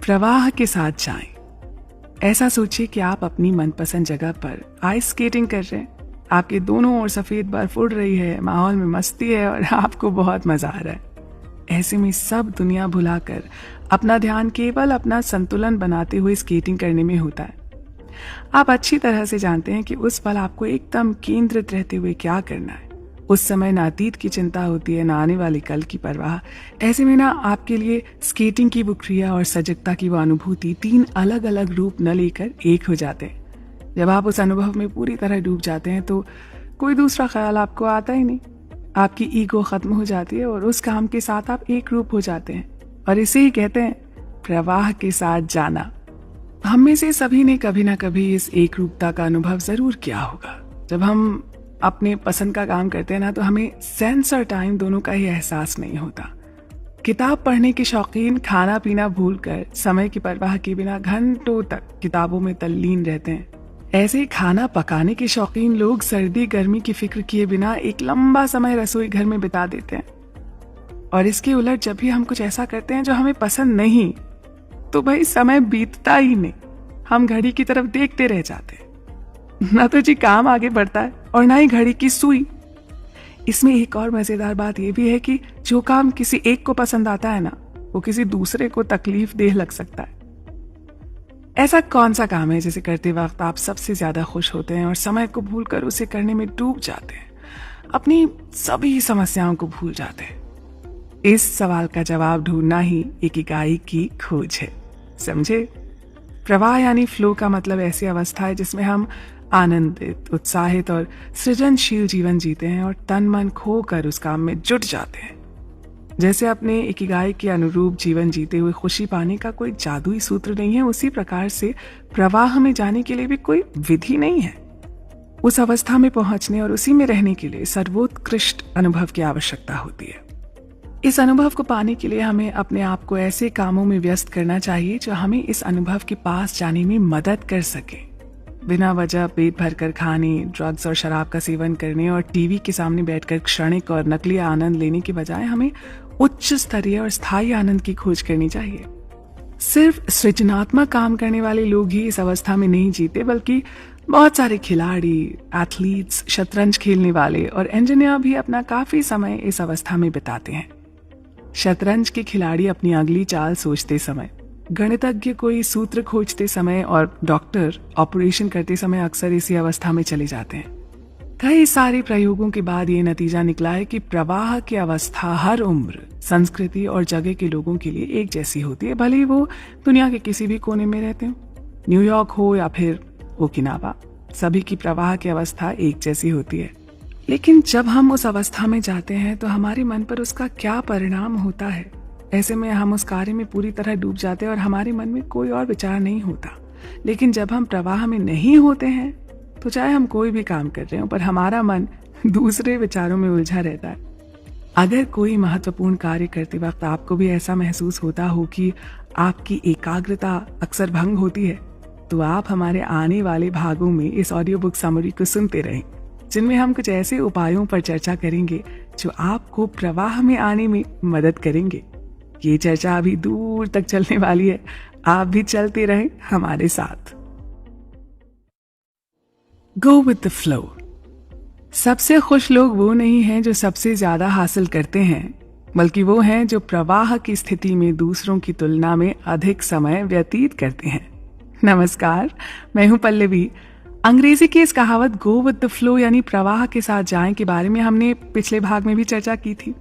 A: प्रवाह के साथ जाएं। ऐसा सोचिए कि आप अपनी मनपसंद जगह पर आइस स्केटिंग कर रहे हैं, आपके दोनों ओर सफेद बर्फ उड़ रही है, माहौल में मस्ती है और आपको बहुत मजा आ रहा है। ऐसे में सब दुनिया भुलाकर अपना ध्यान केवल अपना संतुलन बनाते हुए स्केटिंग करने में होता है। आप अच्छी तरह से जानते हैं कि उस पल आपको एकदम केंद्रित रहते हुए क्या करना है। उस समय ना अतीत की चिंता होती है, ना आने वाले कल की परवाह। ऐसे में ना आपके लिए स्केटिंग की वो क्रिया और सजगता की वो अनुभूति तीन अलग अलग रूप न लेकर एक हो जाते हैं। जब आप उस अनुभव में पूरी तरह डूब जाते हैं तो कोई दूसरा ख्याल आपको आता ही नहीं। आपकी ईगो खत्म हो जाती है और उस काम के साथ आप एक रूप हो जाते हैं, और इसे ही कहते हैं प्रवाह के साथ जाना। हम में से सभी ने कभी ना कभी इस एक रूपता का अनुभव जरूर किया होगा। जब हम अपने पसंद का काम करते हैं ना, तो हमें सेंस और टाइम दोनों का ही एहसास नहीं होता। किताब पढ़ने के शौकीन खाना पीना भूलकर समय की परवाह के बिना घंटों तक किताबों में तल्लीन रहते हैं। ऐसे ही खाना पकाने के शौकीन लोग सर्दी गर्मी की फिक्र किए बिना एक लंबा समय रसोई घर में बिता देते हैं। और इसके उलट जब भी हम कुछ ऐसा करते हैं जो हमें पसंद नहीं, तो भाई समय बीतता ही नहीं, हम घड़ी की तरफ देखते रह जाते हैं। ना तो जी काम आगे बढ़ता है और ना ही घड़ी की सुई। इसमें एक और मजेदार बात यह भी है कि जो काम किसी एक को पसंद आता है ना, वो किसी दूसरे को तकलीफ देह लग सकता है। ऐसा कौन सा काम है जिसे करते वक्त आप सबसे ज्यादा खुश होते हैं और समय को भूलकर उसे करने में डूब जाते हैं, अपनी सभी समस्याओं को भूल जाते हैं? इस सवाल का जवाब ढूंढना ही इकिगाई की खोज है। समझे? प्रवाह यानी फ्लो का मतलब ऐसी अवस्था है जिसमें हम आनंदित, उत्साहित और सृजनशील जीवन जीते हैं और तन मन खोकर उस काम में जुट जाते हैं। जैसे अपने इकिगाई के अनुरूप जीवन जीते हुए खुशी पाने का कोई जादुई सूत्र नहीं है, उसी प्रकार से प्रवाह में जाने के लिए भी कोई विधि नहीं है। उस अवस्था में पहुंचने और उसी में रहने के लिए सर्वोत्कृष्ट अनुभव की आवश्यकता होती है। इस अनुभव को पाने के लिए हमें अपने आप को ऐसे कामों में व्यस्त करना चाहिए जो हमें इस अनुभव के पास जाने में मदद कर सके। बिना वजह पेट भरकर खाने, ड्रग्स और शराब का सेवन करने और टीवी के सामने बैठकर क्षणिक और नकली आनंद लेने के बजाय हमें उच्च स्तरीय और स्थायी आनंद की खोज करनी चाहिए। सिर्फ सृजनात्मक काम करने वाले लोग ही इस अवस्था में नहीं जीते, बल्कि बहुत सारे खिलाड़ी, एथलीट्स, शतरंज खेलने वाले और इंजीनियर भी अपना काफी समय इस अवस्था में बिताते हैं। शतरंज के खिलाड़ी अपनी अगली चाल सोचते समय, गणितज्ञ कोई सूत्र खोजते समय और डॉक्टर ऑपरेशन करते समय अक्सर इसी अवस्था में चले जाते हैं। कई सारे प्रयोगों के बाद ये नतीजा निकला है कि प्रवाह की अवस्था हर उम्र, संस्कृति और जगह के लोगों के लिए एक जैसी होती है, भले ही वो दुनिया के किसी भी कोने में रहते हो, न्यूयॉर्क हो या फिर ओकिनावा। सभी की प्रवाह की अवस्था एक जैसी होती है। लेकिन जब हम उस अवस्था में जाते हैं तो हमारे मन पर उसका क्या परिणाम होता है? ऐसे में हम उस कार्य में पूरी तरह डूब जाते हैं और हमारे मन में कोई और विचार नहीं होता। लेकिन जब हम प्रवाह में नहीं होते हैं तो चाहे हम कोई भी काम कर रहे हो, पर हमारा मन दूसरे विचारों में उलझा रहता है। अगर कोई महत्वपूर्ण कार्य करते वक्त आपको भी ऐसा महसूस होता हो कि आपकी एकाग्रता अक्सर भंग होती है, तो आप हमारे आने वाले भागों में इस ऑडियो बुक समरी को सुनते रहें, जिनमें हम कुछ ऐसे उपायों पर चर्चा करेंगे जो आपको प्रवाह में आने में मदद करेंगे। ये चर्चा अभी दूर तक चलने वाली है। आप भी चलते रहें हमारे साथ। Go with the flow. सबसे खुश लोग वो नहीं हैं जो सबसे ज्यादा हासिल करते हैं, बल्कि वो हैं जो प्रवाह की स्थिति में दूसरों की तुलना में अधिक समय व्यतीत करते हैं। नमस्कार, मैं हूं पल्लवी। अंग्रेजी की इस कहावत गो विद द फ्लो यानी प्रवाह के साथ जाएं के बारे में हमने पिछले भाग में भी चर्चा की थी।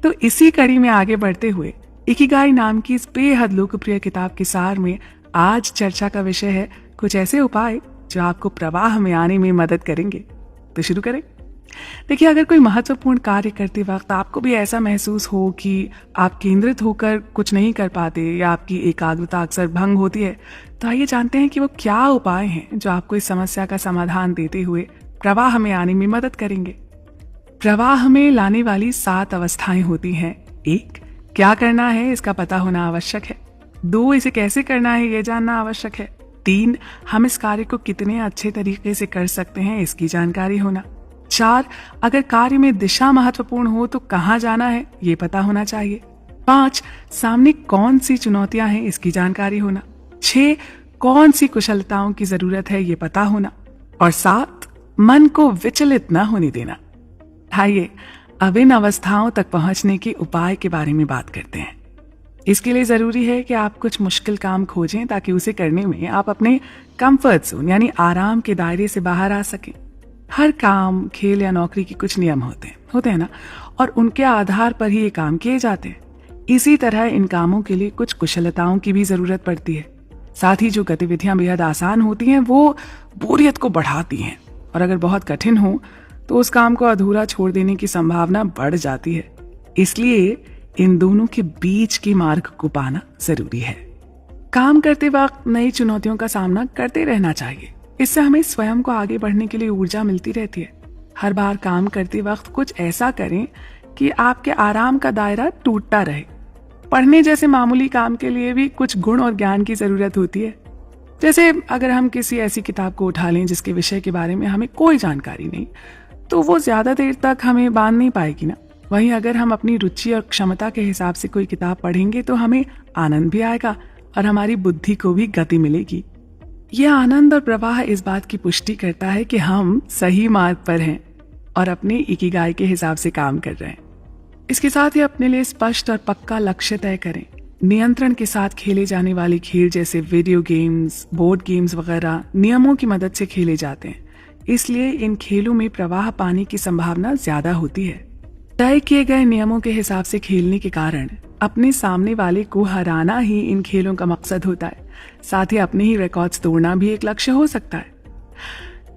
A: तो इसी कड़ी में आगे बढ़ते हुए इकिगाई नाम की इस बेहद लोकप्रिय किताब के सार में आज चर्चा का विषय है कुछ ऐसे उपाय जो आपको प्रवाह में आने में मदद करेंगे। तो शुरू करें। देखिए, अगर कोई महत्वपूर्ण कार्य करते वक्त आपको भी ऐसा महसूस हो कि आप केंद्रित होकर कुछ नहीं कर पाते या आपकी एकाग्रता अक्सर भंग होती है, तो आइए जानते हैं कि वो क्या उपाय हैं जो आपको इस समस्या का समाधान देते हुए प्रवाह में आने में मदद करेंगे। प्रवाह में लाने वाली 7 अवस्थाएं होती हैं। 1, क्या करना है इसका पता होना आवश्यक है। 2, इसे कैसे करना है ये जानना आवश्यक है। 3, हम इस कार्य को कितने अच्छे तरीके से कर सकते हैं इसकी जानकारी होना। 4, अगर कार्य में दिशा महत्वपूर्ण हो तो कहाँ जाना है ये पता होना चाहिए। 5, सामने कौन सी चुनौतियां हैं इसकी जानकारी होना। 6, कौन सी कुशलताओं की जरूरत है ये पता होना। और 7, मन को विचलित न होने देना। आइए अब इन अवस्थाओं तक पहुंचने के उपाय के बारे में बात करते हैं। इसके लिए जरूरी है कि आप कुछ मुश्किल काम खोजें ताकि उसे करने में आप अपने कंफर्ट जोन यानी आराम के दायरे से बाहर आ सकें। हर काम, खेल या नौकरी के कुछ नियम होते हैं ना, और उनके आधार पर ही ये काम किए जाते हैं। इसी तरह इन कामों के लिए कुछ कुशलताओं की भी जरूरत पड़ती है। साथ ही जो गतिविधियां बेहद आसान होती हैं वो बोरियत को बढ़ाती हैं, और अगर बहुत कठिन हो तो उस काम को अधूरा छोड़ देने की संभावना बढ़ जाती है। इसलिए इन दोनों के बीच के मार्ग को पाना जरूरी है। काम करते वक्त नई चुनौतियों का सामना करते रहना चाहिए। इससे हमें स्वयं को आगे बढ़ने के लिए ऊर्जा मिलती रहती है। हर बार काम करते वक्त कुछ ऐसा करें कि आपके आराम का दायरा टूटता रहे। पढ़ने जैसे मामूली काम के लिए भी कुछ गुण और ज्ञान की जरूरत होती है। जैसे अगर हम किसी ऐसी किताब को उठा लें जिसके विषय के बारे में हमें कोई जानकारी नहीं, तो वो ज्यादा देर तक हमें बांध नहीं पाएगी ना। वहीं अगर हम अपनी रुचि और क्षमता के हिसाब से कोई किताब पढ़ेंगे तो हमें आनंद भी आएगा और हमारी बुद्धि को भी गति मिलेगी। यह आनंद और प्रवाह इस बात की पुष्टि करता है कि हम सही मार्ग पर हैं और अपने इकिगाई के हिसाब से काम कर रहे हैं। इसके साथ ही अपने लिए स्पष्ट और पक्का लक्ष्य तय करें। नियंत्रण के साथ खेले जाने वाले खेल जैसे वीडियो गेम्स, बोर्ड गेम्स वगैरह नियमों की मदद से खेले जाते हैं, इसलिए इन खेलों में प्रवाह पाने की संभावना ज्यादा होती है। तय किए गए नियमों के हिसाब से खेलने के कारण अपने सामने वाले को हराना ही इन खेलों का मकसद होता है। साथ ही अपने ही रिकॉर्ड्स तोड़ना भी एक लक्ष्य हो सकता है।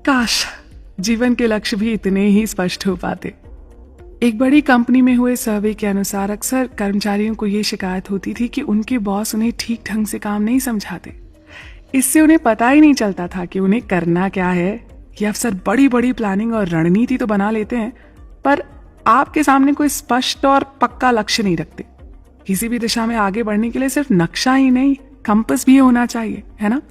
A: काश जीवन के लक्ष्य भी इतने ही स्पष्ट हो पाते। एक बड़ी कंपनी में हुए सर्वे के अनुसार अक्सर कर्मचारियों को ये शिकायत होती थी कि उनके बॉस उन्हें ठीक ढंग से काम नहीं समझाते। इससे उन्हें पता ही नहीं चलता था कि उन्हें करना क्या है। ये अफसर बड़ी बड़ी प्लानिंग और रणनीति तो बना लेते हैं, पर आपके सामने कोई स्पष्ट और पक्का लक्ष्य नहीं रखते। किसी भी दिशा में आगे बढ़ने के लिए सिर्फ नक्शा ही नहीं, कंपास भी होना चाहिए, है ना।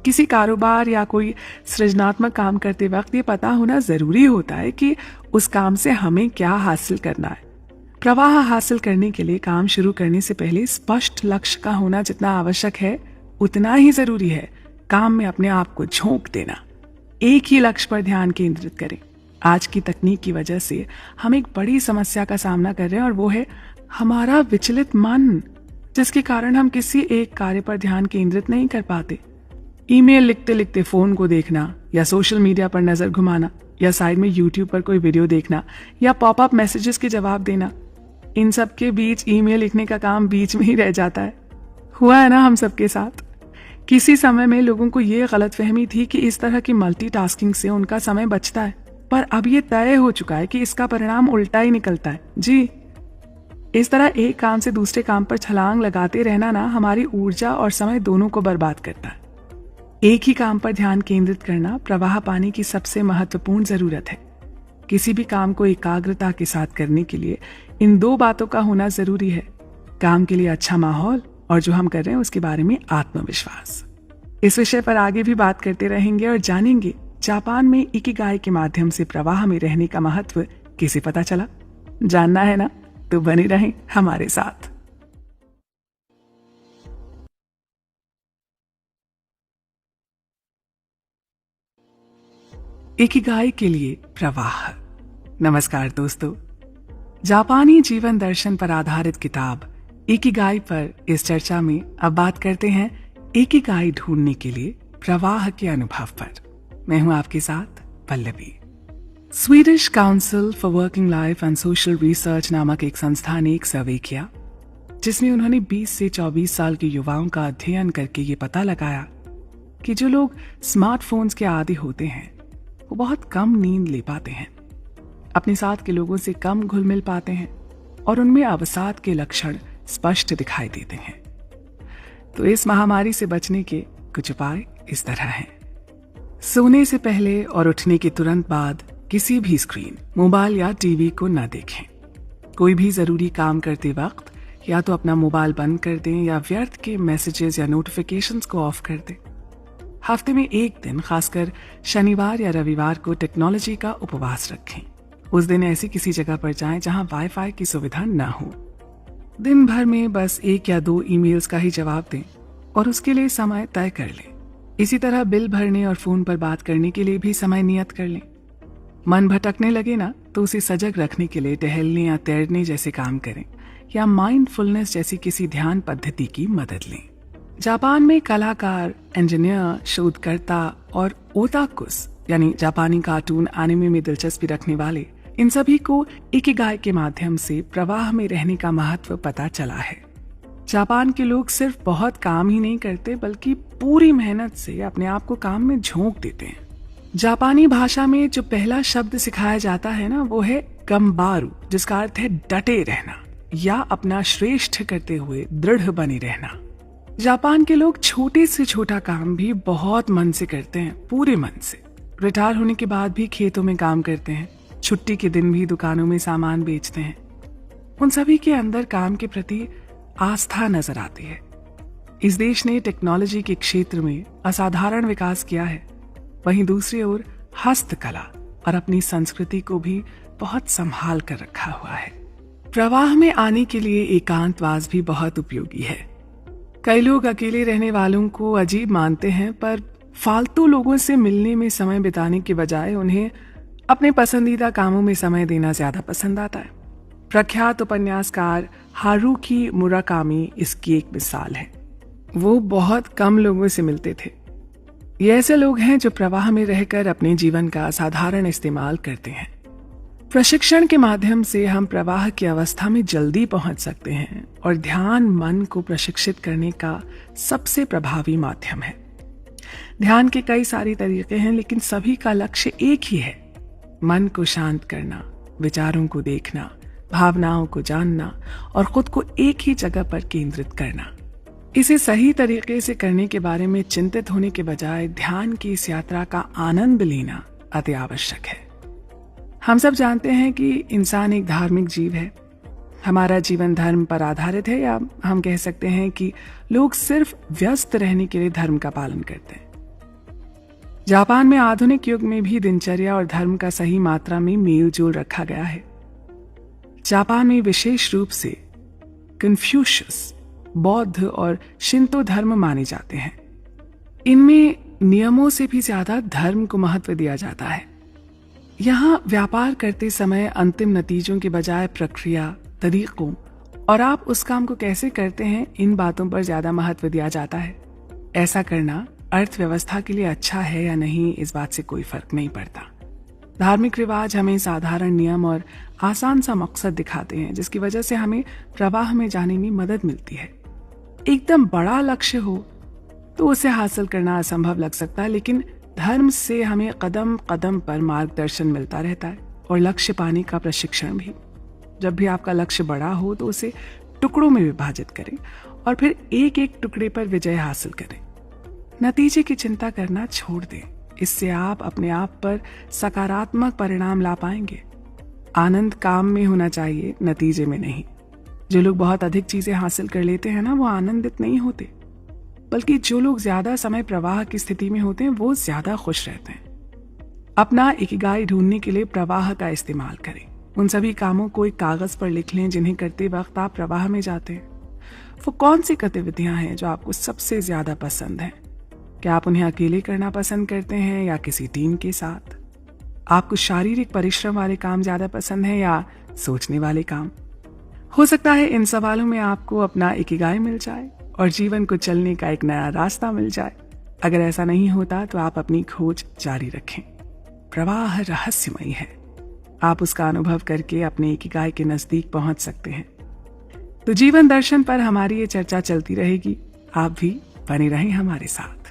A: किसी कारोबार या कोई सृजनात्मक काम करते वक्त ये पता होना जरूरी होता है कि उस काम से हमें क्या हासिल करना है। प्रवाह हासिल करने के लिए काम शुरू करने से पहले स्पष्ट लक्ष्य का होना जितना आवश्यक है उतना ही जरूरी है काम में अपने आप को झोंक देना। एक ही लक्ष्य पर ध्यान केंद्रित करें। आज की तकनीक की वजह से हम एक बड़ी समस्या का सामना कर रहे हैं और वो है हमारा विचलित मन, जिसके कारण हम किसी एक कार्य पर ध्यान केंद्रित नहीं कर पाते। ईमेल लिखते लिखते फोन को देखना या सोशल मीडिया पर नजर घुमाना या साइड में यूट्यूब पर कोई वीडियो देखना या पॉपअप मैसेजेस के जवाब देना, इन सब के बीच ईमेल लिखने का काम बीच में ही रह जाता है। हुआ है ना हम सबके साथ। किसी समय में लोगों को ये गलतफहमी थी कि इस तरह की मल्टीटास्किंग से उनका समय बचता है, पर अब ये तय हो चुका है कि इसका परिणाम उल्टा ही निकलता है। जी, इस तरह एक काम से दूसरे काम पर छलांग लगाते रहना ना हमारी ऊर्जा और समय दोनों को बर्बाद करता है। एक ही काम पर ध्यान केंद्रित करना प्रवाह पाने की सबसे महत्वपूर्ण जरूरत है। किसी भी काम को एकाग्रता के साथ करने के लिए इन 2 बातों का होना जरूरी है। काम के लिए अच्छा माहौल और जो हम कर रहे हैं उसके बारे में आत्मविश्वास। इस विषय पर आगे भी बात करते रहेंगे और जानेंगे जापान में इकिगाई के माध्यम से प्रवाह में रहने का महत्व कैसे पता चला। जानना है ना, तो बने रहें हमारे साथ। इकिगाई के लिए प्रवाह। नमस्कार दोस्तों, जापानी जीवन दर्शन पर आधारित किताब इकिगाई पर इस चर्चा में अब बात करते हैं इकिगाई ढूंढने के लिए प्रवाह के अनुभव पर। मैं हूं आपके साथ Pallavi. Swedish council for working life and social research नामक एक संस्था ने एक सर्वे किया जिसमें उन्होंने 20 से 24 साल के युवाओं का अध्ययन करके ये पता लगाया कि जो लोग स्मार्टफोन्स के आदी होते हैं वो बहुत कम नींद ले पाते हैं, अपने साथ के लोगों से कम घुल मिल पाते हैं और उनमें अवसाद के लक्षण स्पष्ट दिखाई देते हैं। तो इस महामारी से बचने के कुछ उपाय इस तरह हैं। सोने से पहले और उठने के तुरंत बाद किसी भी स्क्रीन, मोबाइल या टीवी को न देखें। कोई भी जरूरी काम करते वक्त या तो अपना मोबाइल बंद कर दें या व्यर्थ के मैसेजेस या नोटिफिकेशंस को ऑफ कर दें। हफ्ते में एक दिन, खासकर शनिवार या रविवार को, टेक्नोलॉजी का उपवास रखें। उस दिन ऐसी किसी जगह पर जाएं जहां वाईफाई की सुविधा न हो। दिन भर में बस 1 या 2 ईमेल्स का ही जवाब दें और उसके लिए समय तय कर लें। इसी तरह बिल भरने और फोन पर बात करने के लिए भी समय नियत कर लें। मन भटकने लगे ना तो उसे सजग रखने के लिए टहलने या तैरने जैसे काम करें या माइंडफुलनेस जैसी किसी ध्यान पद्धति की मदद लें। जापान में कलाकार, इंजीनियर, शोधकर्ता और ओताकुस यानी जापानी कार्टून एनिमे में दिलचस्पी रखने वाले, इन सभी को इकिगाई के माध्यम से प्रवाह में रहने का महत्व पता चला है। जापान के लोग सिर्फ बहुत काम ही नहीं करते बल्कि पूरी मेहनत से अपने आप को काम में झोंक देते हैं। जापानी भाषा में जो पहला शब्द सिखाया जाता है ना, वो है गम्बारू, जिसका अर्थ है डटे रहना या अपना श्रेष्ठ करते हुए दृढ़ बने रहना। जापान के लोग छोटे से छोटा काम भी बहुत मन से करते हैं, पूरे मन से। रिटायर होने के बाद भी खेतों में काम करते हैं, छुट्टी के दिन भी दुकानों में सामान बेचते हैं। उन सभी के अंदर काम के प्रति आस्था नजर आती है। इस देश ने टेक्नोलॉजी के क्षेत्र में असाधारण विकास किया है, वहीं दूसरी ओर हस्तकला और अपनी संस्कृति को भी बहुत संभाल कर रखा हुआ है। प्रवाह में आने के लिए एकांतवास भी बहुत उपयोगी है। कई लोग अकेले रहने वालों को अजीब मानते हैं, पर फालतू लोगों से मिलने में समय बिताने के बजाय उन्हें अपने पसंदीदा कामों में समय देना ज्यादा पसंद आता है। प्रख्यात उपन्यासकार हारुकी मुराकामी इसकी एक मिसाल है। वो बहुत कम लोगों से मिलते थे। ये ऐसे लोग हैं जो प्रवाह में रहकर अपने जीवन का साधारण इस्तेमाल करते हैं। प्रशिक्षण के माध्यम से हम प्रवाह की अवस्था में जल्दी पहुंच सकते हैं और ध्यान मन को प्रशिक्षित करने का सबसे प्रभावी माध्यम है। ध्यान के कई सारे तरीके हैं, लेकिन सभी का लक्ष्य एक ही है, मन को शांत करना, विचारों को देखना, भावनाओं को जानना और खुद को एक ही जगह पर केंद्रित करना। इसे सही तरीके से करने के बारे में चिंतित होने के बजाय ध्यान की इस यात्रा का आनंद लेना अति आवश्यक है। हम सब जानते हैं कि इंसान एक धार्मिक जीव है। हमारा जीवन धर्म पर आधारित है, या हम कह सकते हैं कि लोग सिर्फ व्यस्त रहने के लिए धर्म का पालन करते हैं। जापान में आधुनिक युग में भी दिनचर्या और धर्म का सही मात्रा में मेल जोल रखा गया है। जापान में विशेष रूप से कन्फ्यूशियस, बौद्ध और शिंतो धर्म माने जाते हैं। इनमें नियमों से भी ज्यादा धर्म को महत्व दिया जाता है। यहाँ व्यापार करते समय अंतिम नतीजों के बजाय प्रक्रिया, तरीकों और आप उस काम को कैसे करते हैं, इन बातों पर ज्यादा महत्व दिया जाता है। ऐसा करना अर्थव्यवस्था के लिए अच्छा है या नहीं, इस बात से कोई फर्क नहीं पड़ता। धार्मिक रिवाज हमें साधारण नियम और आसान सा मकसद दिखाते हैं, जिसकी वजह से हमें प्रवाह में जाने में मदद मिलती है। एकदम बड़ा लक्ष्य हो तो उसे हासिल करना असंभव लग सकता है, लेकिन धर्म से हमें कदम कदम पर मार्गदर्शन मिलता रहता है और लक्ष्य पाने का प्रशिक्षण भी। जब भी आपका लक्ष्य बड़ा हो तो उसे टुकड़ों में विभाजित करें और फिर एक एक टुकड़े पर विजय हासिल करें। नतीजे की चिंता करना छोड़ दें, इससे आप अपने आप पर सकारात्मक परिणाम ला पाएंगे। आनंद काम में होना चाहिए, नतीजे में नहीं। जो लोग बहुत अधिक चीजें हासिल कर लेते हैं ना, वो आनंदित नहीं होते, बल्कि जो लोग ज्यादा समय प्रवाह की स्थिति में होते हैं वो ज्यादा खुश रहते हैं। अपना इकिगाई ढूंढने के लिए प्रवाह का इस्तेमाल करें। उन सभी कामों को एक कागज पर लिख लें जिन्हें करते वक्त आप प्रवाह में जाते हैं। वो कौन सी गतिविधियां हैं जो आपको सबसे ज्यादा पसंद हैं? क्या आप उन्हें अकेले करना पसंद करते हैं या किसी टीम के साथ? आपको शारीरिक परिश्रम वाले काम ज्यादा पसंद है या सोचने वाले काम? हो सकता है इन सवालों में आपको अपना इकिगाई मिल जाए और जीवन को चलने का एक नया रास्ता मिल जाए। अगर ऐसा नहीं होता तो आप अपनी खोज जारी रखें। प्रवाह रहस्यमयी है, आप उसका अनुभव करके अपने इकिगाई के नजदीक पहुंच सकते हैं। तो जीवन दर्शन पर हमारी ये चर्चा चलती रहेगी, आप भी बने रहें हमारे साथ।